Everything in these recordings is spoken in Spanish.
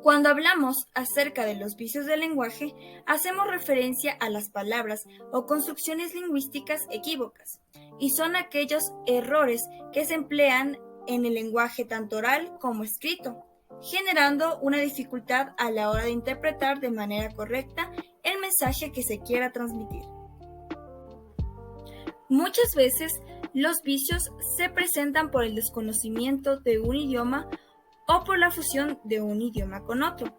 Cuando hablamos acerca de los vicios del lenguaje, hacemos referencia a las palabras o construcciones lingüísticas equívocas, y son aquellos errores que se emplean en el lenguaje tanto oral como escrito, generando una dificultad a la hora de interpretar de manera correcta el mensaje que se quiera transmitir. Muchas veces, los vicios se presentan por el desconocimiento de un idioma o por la fusión de un idioma con otro,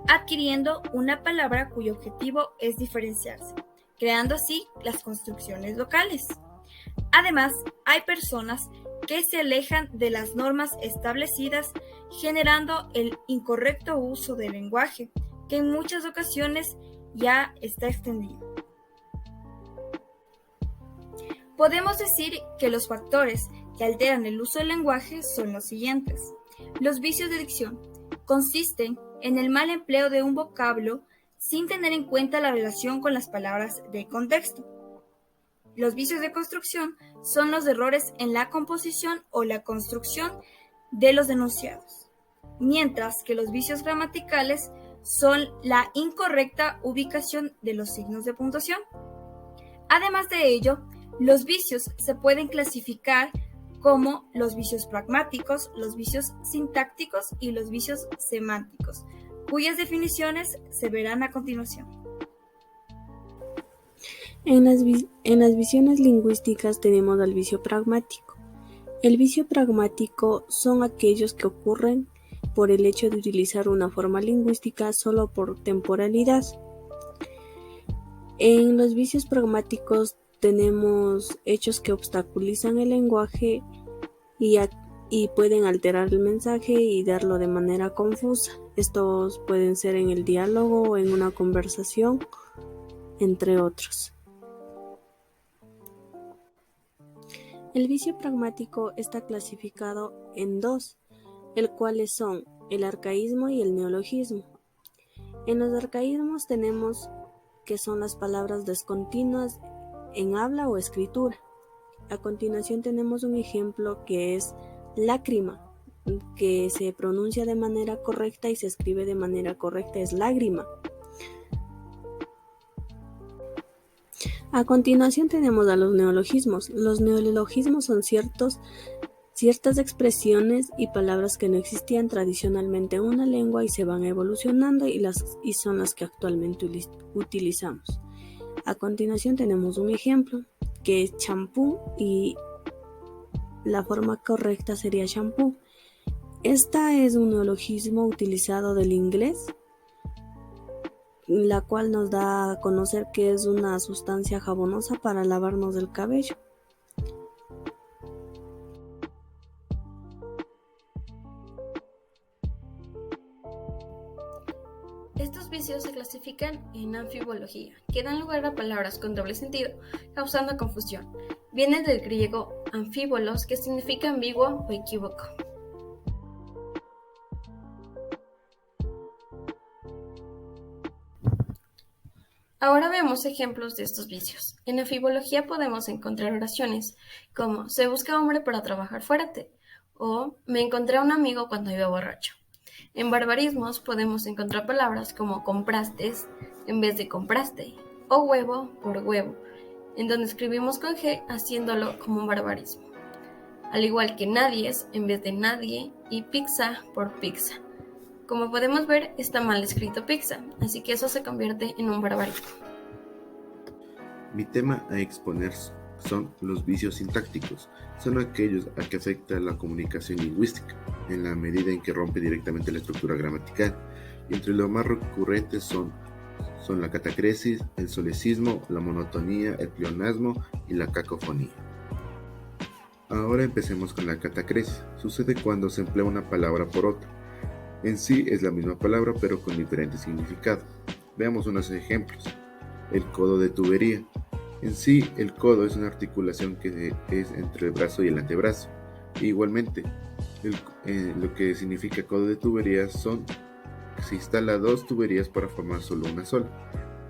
adquiriendo una palabra cuyo objetivo es diferenciarse, creando así las construcciones locales. Además, hay personas que se alejan de las normas establecidas, generando el incorrecto uso del lenguaje, que en muchas ocasiones ya está extendido. Podemos decir que los factores que alteran el uso del lenguaje son los siguientes. Los vicios de dicción consisten en el mal empleo de un vocablo sin tener en cuenta la relación con las palabras de contexto. Los vicios de construcción son los errores en la composición o la construcción de los enunciados, mientras que los vicios gramaticales son la incorrecta ubicación de los signos de puntuación. Además de ello, los vicios se pueden clasificar como los vicios pragmáticos, los vicios sintácticos y los vicios semánticos, cuyas definiciones se verán a continuación. En las visiones lingüísticas tenemos al vicio pragmático. El vicio pragmático son aquellos que ocurren por el hecho de utilizar una forma lingüística solo por temporalidad. En los vicios pragmáticos tenemos hechos que obstaculizan el lenguaje y pueden alterar el mensaje y darlo de manera confusa. Estos pueden ser en el diálogo o en una conversación, entre otros. El vicio pragmático está clasificado en dos, el cuales son el arcaísmo y el neologismo. En los arcaísmos tenemos que son las palabras discontinuas en habla o escritura. A continuación tenemos un ejemplo que es lágrima, que se pronuncia de manera correcta y se escribe de manera correcta, es lágrima. A continuación tenemos a los neologismos. Los neologismos son ciertas expresiones y palabras que no existían tradicionalmente en una lengua y se van evolucionando y son las que actualmente utilizamos. A continuación tenemos un ejemplo que es champú y la forma correcta sería shampoo. Esta es un neologismo utilizado del inglés, la cual nos da a conocer que es una sustancia jabonosa para lavarnos el cabello. Estos vicios se clasifican en anfibología, que dan lugar a palabras con doble sentido, causando confusión. Viene del griego anfíbolos, que significa ambiguo o equívoco. Ahora vemos ejemplos de estos vicios. En anfibología podemos encontrar oraciones como se busca hombre para trabajar fuerte o me encontré a un amigo cuando iba borracho. En barbarismos podemos encontrar palabras como comprastes en vez de compraste o huevo por huevo, en donde escribimos con G haciéndolo como un barbarismo. Al igual que nadies en vez de nadie y pizza por pizza. Como podemos ver, está mal escrito pizza, así que eso se convierte en un barbarismo. Mi tema a exponer son los vicios sintácticos. Son aquellos a que afecta la comunicación lingüística, en la medida en que rompe directamente la estructura gramatical. Y entre los más recurrentes son la catacresis, el solecismo, la monotonía, el pleonasmo y la cacofonía. Ahora empecemos con la catacresis. Sucede cuando se emplea una palabra por otra. En sí es la misma palabra pero con diferente significado. Veamos unos ejemplos. El codo de tubería. En sí el codo es una articulación que es entre el brazo y el antebrazo. E igualmente, lo que significa codo de tubería son que se instala dos tuberías para formar solo una sola.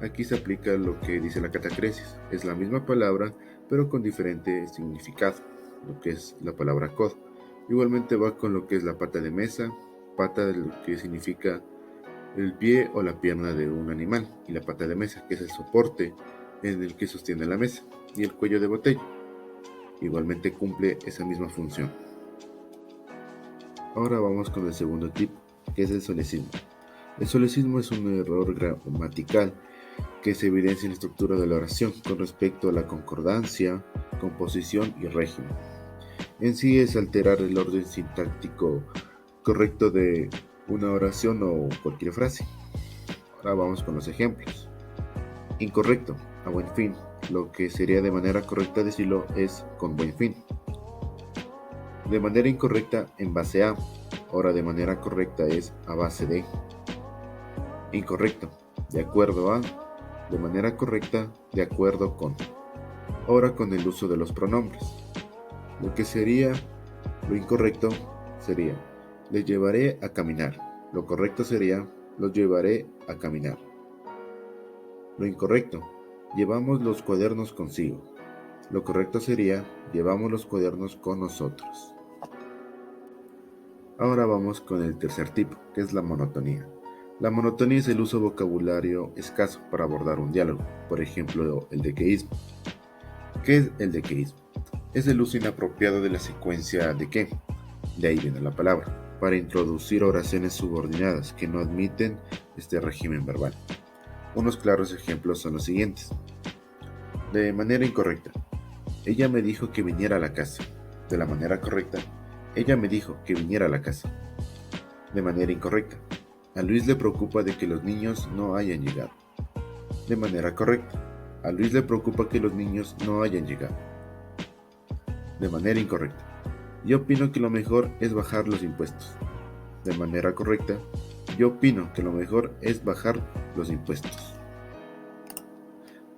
Aquí se aplica lo que dice la catacresis. Es la misma palabra pero con diferente significado, lo que es la palabra codo. Igualmente va con lo que es la pata de mesa, pata de lo que significa el pie o la pierna de un animal, y la pata de mesa, que es el soporte en el que sostiene la mesa, y el cuello de botella. Igualmente cumple esa misma función. Ahora vamos con el segundo tipo, que es el solecismo. El solecismo es un error gramatical que se evidencia en la estructura de la oración con respecto a la concordancia, composición y régimen. En sí es alterar el orden sintáctico correcto de una oración o cualquier frase. Ahora vamos con los ejemplos. Incorrecto, a buen fin. Lo que sería de manera correcta decirlo es con buen fin. De manera incorrecta, en base a. Ahora de manera correcta es a base de. Incorrecto, de acuerdo a. De manera correcta, de acuerdo con. Ahora con el uso de los pronombres. Lo que sería lo incorrecto sería les llevaré a caminar. Lo correcto sería los llevaré a caminar. Lo incorrecto, llevamos los cuadernos consigo. Lo correcto sería llevamos los cuadernos con nosotros. Ahora vamos con el tercer tipo, que es la monotonía. La monotonía es el uso de vocabulario escaso para abordar un diálogo, por ejemplo, el dequeísmo. ¿Qué es el dequeísmo? Es el uso inapropiado de la secuencia de que, de ahí viene la palabra, para introducir oraciones subordinadas que no admiten este régimen verbal. Unos claros ejemplos son los siguientes. De manera incorrecta, ella me dijo que viniera a la casa. De la manera correcta, ella me dijo que viniera a la casa. De manera incorrecta, a Luis le preocupa de que los niños no hayan llegado. De manera correcta, a Luis le preocupa que los niños no hayan llegado. De manera incorrecta, yo opino que lo mejor es bajar los impuestos. De manera correcta, yo opino que lo mejor es bajar los impuestos.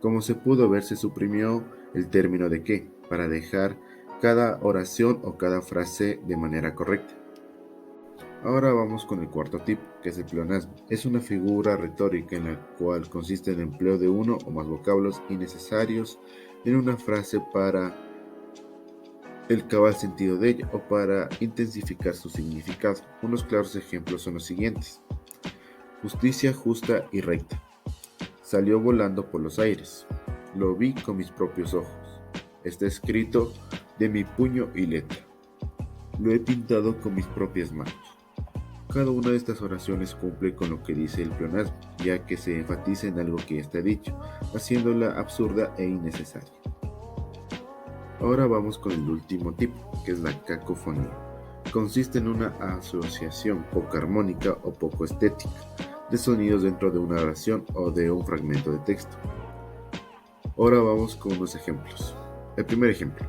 Como se pudo ver, se suprimió el término de que para dejar cada oración o cada frase de manera correcta. Ahora vamos con el cuarto tipo, que es el pleonasmo. Es una figura retórica en la cual consiste en el empleo de uno o más vocablos innecesarios en una frase para el cabal sentido de ella o para intensificar su significado. Unos claros ejemplos son los siguientes. Justicia justa y recta. Salió volando por los aires. Lo vi con mis propios ojos. Está escrito de mi puño y letra. Lo he pintado con mis propias manos. Cada una de estas oraciones cumple con lo que dice el pleonasmo, ya que se enfatiza en algo que ya está dicho, haciéndola absurda e innecesaria. Ahora vamos con el último tipo, que es la cacofonía. Consiste en una asociación poco armónica o poco estética de sonidos dentro de una oración o de un fragmento de texto. Ahora vamos con unos ejemplos. El primer ejemplo.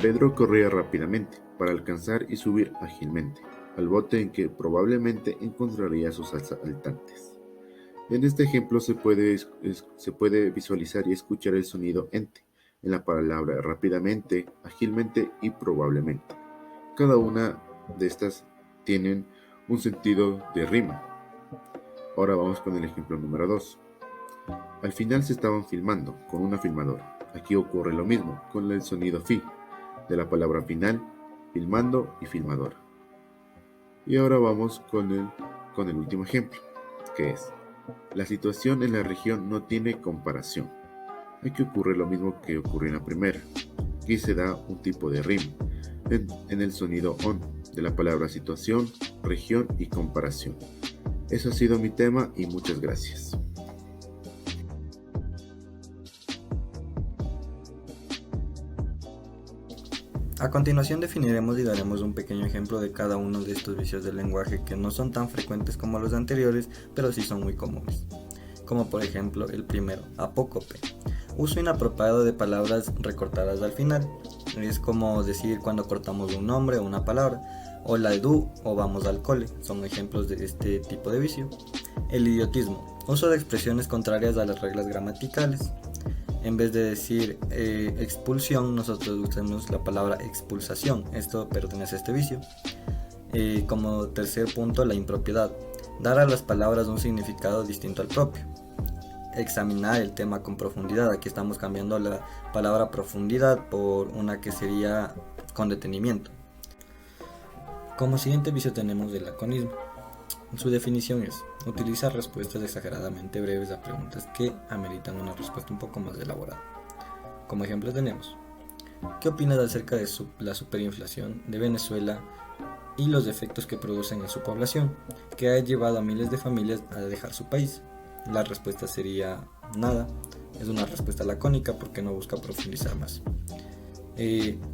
Pedro corría rápidamente para alcanzar y subir ágilmente al bote en que probablemente encontraría sus asaltantes. En este ejemplo se puede visualizar y escuchar el sonido ente en la palabra rápidamente, ágilmente y probablemente. Cada una de estas tienen un sentido de rima. Ahora vamos con el ejemplo número 2. Al final se estaban filmando con una filmadora. Aquí ocurre lo mismo con el sonido fi de la palabra final, filmando y filmadora. Y ahora vamos con el último ejemplo, que es: la situación en la región no tiene comparación. Aquí ocurre lo mismo que ocurrió en la primera. Aquí se da un tipo de rima en el sonido on de la palabra situación, región y comparación. Eso ha sido mi tema y muchas gracias. A continuación definiremos y daremos un pequeño ejemplo de cada uno de estos vicios del lenguaje que no son tan frecuentes como los anteriores, pero sí son muy comunes. Como por ejemplo el primero, apócope. Uso inapropiado de palabras recortadas al final. Es como decir cuando cortamos un nombre o una palabra. Hola Edu o vamos al cole. Son ejemplos de este tipo de vicio. El idiotismo. Uso de expresiones contrarias a las reglas gramaticales. En vez de decir expulsión, nosotros usamos la palabra expulsación. Esto pertenece a este vicio. Como tercer punto, la impropiedad. Dar a las palabras un significado distinto al propio. Examinar el tema con profundidad. Aquí estamos cambiando la palabra profundidad por una que sería con detenimiento. Como siguiente vicio tenemos el laconismo. Su definición es: utilizar respuestas exageradamente breves a preguntas que ameritan una respuesta un poco más elaborada. Como ejemplo tenemos: ¿qué opinas acerca de la superinflación de Venezuela y los efectos que producen en su población, que ha llevado a miles de familias a dejar su país? La respuesta sería nada. Es una respuesta lacónica porque no busca profundizar más.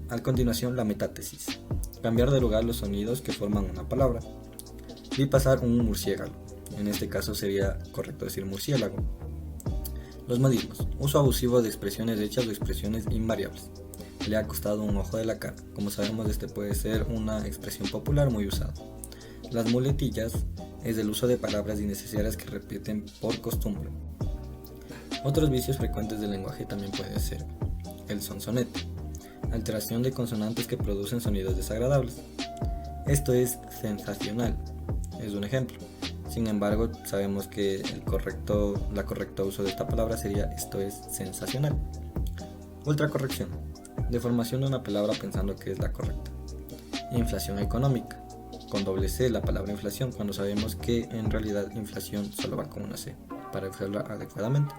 A continuación, la metátesis: cambiar de lugar los sonidos que forman una palabra. Vi pasar un murciélago. En este caso sería correcto decir murciélago. Los modismos: uso abusivo de expresiones hechas o expresiones invariables. Le ha costado un ojo de la cara. Como sabemos, este puede ser una expresión popular muy usada. Las muletillas es el uso de palabras innecesarias que repiten por costumbre. Otros vicios frecuentes del lenguaje también puede ser el sonsonete: alteración de consonantes que producen sonidos desagradables. Esto es sensacional, es un ejemplo. Sin embargo, sabemos que la correcto uso de esta palabra sería esto es sensacional. Ultracorrección: deformación de una palabra pensando que es la correcta. Inflación económica: con doble C la palabra inflación, cuando sabemos que en realidad inflación solo va con una C, para usarla adecuadamente.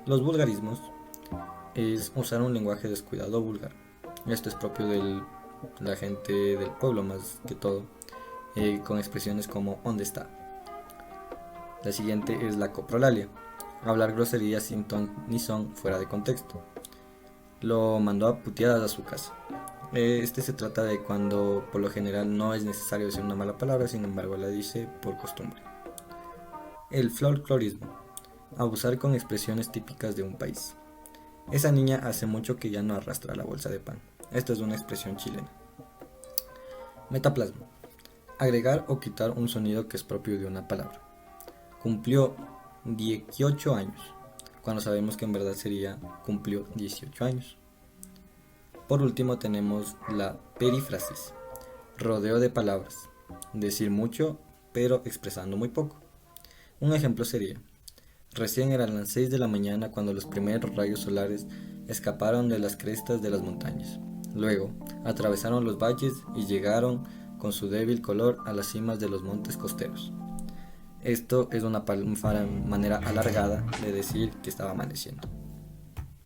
Los vulgarismos es usar un lenguaje descuidado o vulgar. Esto es propio de la gente del pueblo más que todo, con expresiones como ¿dónde está? La siguiente es la coprolalia: hablar groserías sin ton ni son fuera de contexto. Lo mandó a puteadas a su casa. Este se trata de cuando por lo general no es necesario decir una mala palabra, sin embargo la dice por costumbre. El folclorismo: abusar con expresiones típicas de un país. Esa niña hace mucho que ya no arrastra la bolsa de pan. Esto es una expresión chilena. Metaplasma: agregar o quitar un sonido que es propio de una palabra. Cumplió 18 años, cuando sabemos que en verdad sería cumplió 18 años. Por último tenemos la perífrasis: rodeo de palabras, decir mucho pero expresando muy poco. Un ejemplo sería: recién eran las 6 de la mañana cuando los primeros rayos solares escaparon de las crestas de las montañas. Luego atravesaron los valles y llegaron con su débil color a las cimas de los montes costeros. Esto es una manera alargada de decir que estaba amaneciendo.